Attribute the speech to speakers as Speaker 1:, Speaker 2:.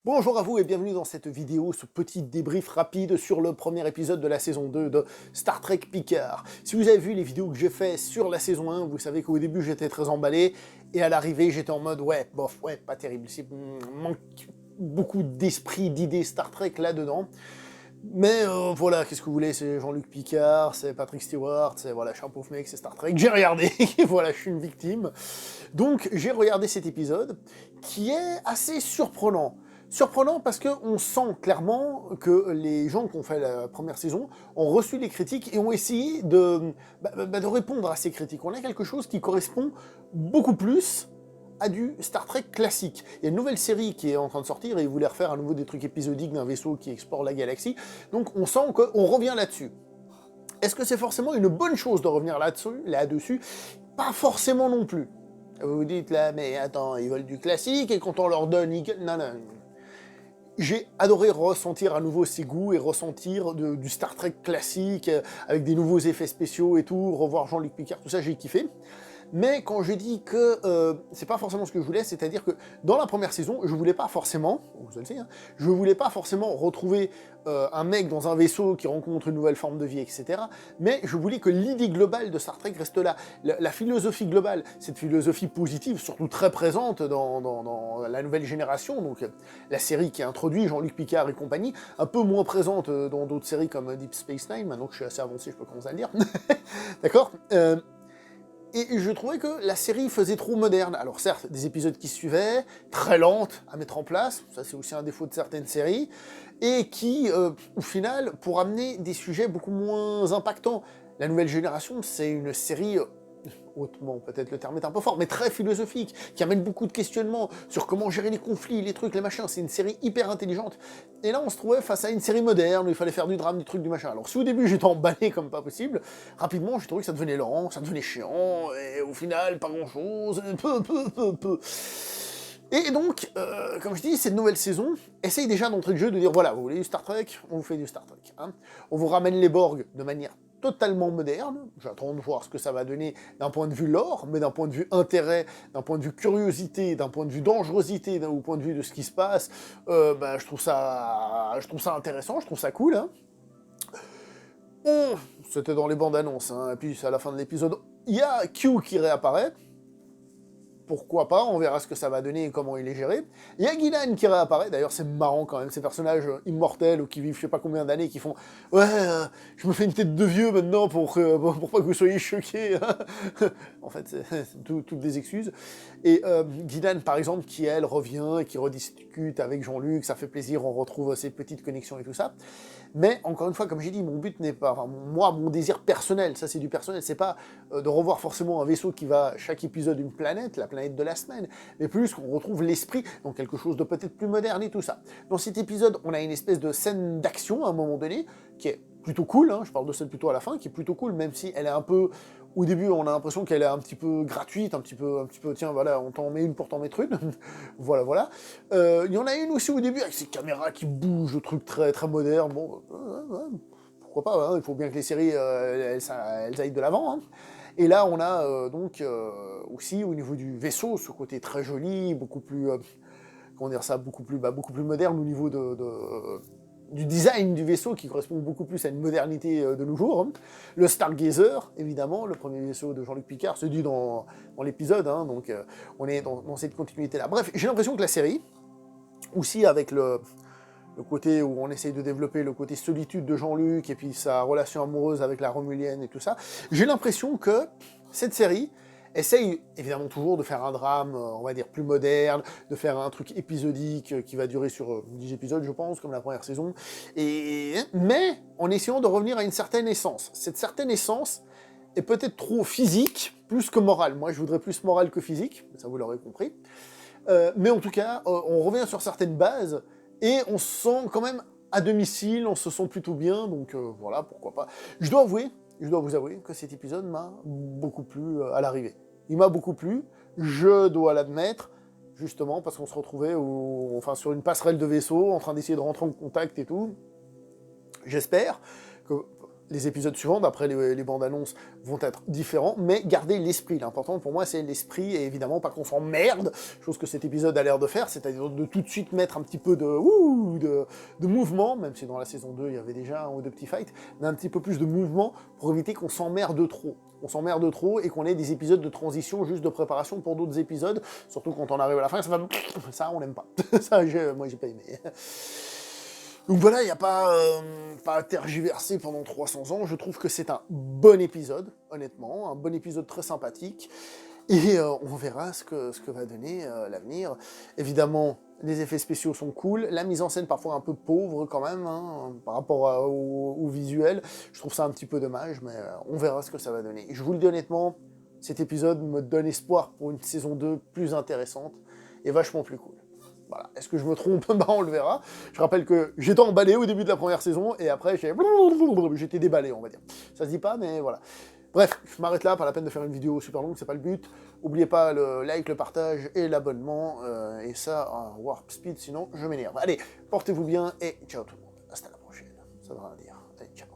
Speaker 1: Bonjour à vous et bienvenue dans cette vidéo, ce petit débrief rapide sur le premier épisode de la saison 2 de Star Trek Picard. Si vous avez vu les vidéos que j'ai fait sur la saison 1, vous savez qu'au début j'étais très emballé, et à l'arrivée j'étais en mode ouais, bof, ouais, pas terrible, manque beaucoup d'esprit, d'idées Star Trek là-dedans. Mais voilà, qu'est-ce que vous voulez, c'est Jean-Luc Picard, c'est Patrick Stewart, c'est voilà, je suis un pauvre mec, c'est Star Trek, j'ai regardé, voilà, je suis une victime. Donc j'ai regardé cet épisode, qui est assez surprenant. Surprenant parce qu'on sent clairement que les gens qui ont fait la première saison ont reçu les critiques et ont essayé de répondre à ces critiques. On a quelque chose qui correspond beaucoup plus à du Star Trek classique. Il y a une nouvelle série qui est en train de sortir et ils voulaient refaire à nouveau des trucs épisodiques d'un vaisseau qui explore la galaxie. Donc on sent qu'on revient là-dessus. Est-ce que c'est forcément une bonne chose de revenir là-dessus? Pas forcément non plus. Vous vous dites là, mais attends, ils veulent du classique et quand on leur donne, non, non. J'ai adoré ressentir à nouveau ces goûts et ressentir du Star Trek classique avec des nouveaux effets spéciaux et tout, revoir Jean-Luc Picard, tout ça, j'ai kiffé. Mais quand je dis que c'est pas forcément ce que je voulais, c'est-à-dire que dans la première saison, je voulais pas forcément, vous le savez, hein, je voulais pas forcément retrouver un mec dans un vaisseau qui rencontre une nouvelle forme de vie, etc. Mais je voulais que l'idée globale de Star Trek reste là. La philosophie globale, cette philosophie positive, surtout très présente dans la nouvelle génération, donc la série qui a introduit Jean-Luc Picard et compagnie, un peu moins présente dans d'autres séries comme Deep Space Nine, maintenant que je suis assez avancé, je peux commencer à le dire. D'accord et je trouvais que la série faisait trop moderne. Alors certes, des épisodes qui suivaient, très lentes à mettre en place, ça c'est aussi un défaut de certaines séries, et qui, au final, pour amener des sujets beaucoup moins impactants. La nouvelle génération, c'est une série hautement, peut-être le terme est un peu fort, mais très philosophique, qui amène beaucoup de questionnements sur comment gérer les conflits, les trucs, les machins. C'est une série hyper intelligente. Et là, on se trouvait face à une série moderne où il fallait faire du drame, du truc, du machin. Alors, si au début j'étais emballé comme pas possible, rapidement j'ai trouvé que ça devenait lent, ça devenait chiant, et au final, pas grand chose, peu. Et donc, comme je dis, cette nouvelle saison essaye déjà d'entrer de jeu, de dire voilà, vous voulez du Star Trek, on vous fait du Star Trek. Hein. On vous ramène les Borg de manière totalement moderne. J'attends de voir ce que ça va donner d'un point de vue lore, mais d'un point de vue intérêt, d'un point de vue curiosité, d'un point de vue dangerosité, d'un point de vue de ce qui se passe, je trouve ça intéressant, je trouve ça cool. Hein. C'était dans les bandes annonces, hein, et puis à la fin de l'épisode, il y a Q qui réapparaît. Pourquoi pas, on verra ce que ça va donner et comment il est géré. Il y a Guinan qui réapparaît, d'ailleurs c'est marrant quand même, ces personnages immortels ou qui vivent je sais pas combien d'années, qui font « Ouais, je me fais une tête de vieux maintenant pour pas que vous soyez choqués. » En fait, c'est toutes des excuses. Et Guinan, par exemple, qui elle revient et qui rediscute avec Jean-Luc, ça fait plaisir, on retrouve ces petites connexions et tout ça. Mais encore une fois, comme j'ai dit, mon but n'est pas, enfin, moi, mon désir personnel, ça c'est du personnel, c'est pas de revoir forcément un vaisseau qui va chaque épisode une planète, la planète de la semaine, mais plus qu'on retrouve l'esprit dans quelque chose de peut-être plus moderne et tout ça. Dans cet épisode, on a une espèce de scène d'action à un moment donné, qui est plutôt cool, hein, je parle de celle plutôt à la fin, qui est plutôt cool, même si elle est un peu... Au début, on a l'impression qu'elle est un petit peu gratuite, un petit peu, tiens, voilà, on t'en met une pour t'en mettre une. Voilà. Il y en a une aussi au début, avec ces caméras qui bougent, le truc très, très moderne. Bon, pourquoi pas, hein, il faut bien que les séries, elles aillent de l'avant. Hein. Et là, on a aussi, au niveau du vaisseau, ce côté très joli, beaucoup plus... comment dire ça, beaucoup plus moderne au niveau du design du vaisseau qui correspond beaucoup plus à une modernité de nos jours. Hein. Le Stargazer, évidemment, le premier vaisseau de Jean-Luc Picard, se dit dans l'épisode, hein, donc on est dans cette continuité-là. Bref, j'ai l'impression que la série, aussi avec le côté où on essaye de développer le côté solitude de Jean-Luc et puis sa relation amoureuse avec la Romulienne et tout ça, j'ai l'impression que cette série essaye évidemment toujours de faire un drame, on va dire, plus moderne, de faire un truc épisodique qui va durer sur 10 épisodes, je pense, comme la première saison, mais en essayant de revenir à une certaine essence. Cette certaine essence est peut-être trop physique, plus que morale. Moi, je voudrais plus morale que physique, ça vous l'aurez compris. Mais en tout cas, on revient sur certaines bases, et on se sent quand même à domicile, on se sent plutôt bien, donc voilà, pourquoi pas. Je dois vous avouer que cet épisode m'a beaucoup plu à l'arrivée. Il m'a beaucoup plu, je dois l'admettre, justement parce qu'on se retrouvait sur une passerelle de vaisseau, en train d'essayer de rentrer en contact et tout. J'espère que les épisodes suivants, d'après les bandes annonces, vont être différents, mais garder l'esprit. L'important pour moi, c'est l'esprit, et évidemment pas qu'on s'emmerde, chose que cet épisode a l'air de faire, c'est-à-dire de tout de suite mettre un petit peu de mouvement, même si dans la saison 2, il y avait déjà un ou deux petits fights, mais un petit peu plus de mouvement pour éviter qu'on s'emmerde trop. On s'emmerde trop et qu'on ait des épisodes de transition, juste de préparation pour d'autres épisodes, surtout quand on arrive à la fin, ça on n'aime pas. Ça, moi, j'ai pas aimé. Donc voilà, il n'y a pas à tergiverser pendant 300 ans. Je trouve que c'est un bon épisode, honnêtement, un bon épisode très sympathique. Et on verra ce que va donner l'avenir. Évidemment, les effets spéciaux sont cool. La mise en scène, parfois un peu pauvre quand même, hein, par rapport au visuel. Je trouve ça un petit peu dommage, mais on verra ce que ça va donner. Et je vous le dis honnêtement, cet épisode me donne espoir pour une saison 2 plus intéressante et vachement plus cool. Voilà. Est-ce que je me trompe? Bah, on le verra. Je rappelle que j'étais emballé au début de la première saison, et après, j'étais déballé, on va dire. Ça se dit pas, mais voilà. Bref, je m'arrête là, pas la peine de faire une vidéo super longue, c'est pas le but. N'oubliez pas le like, le partage et l'abonnement, et ça en warp speed, sinon je m'énerve. Allez, portez-vous bien, et ciao tout le monde. Hasta la prochaine. Ça veut rien dire. Allez, ciao.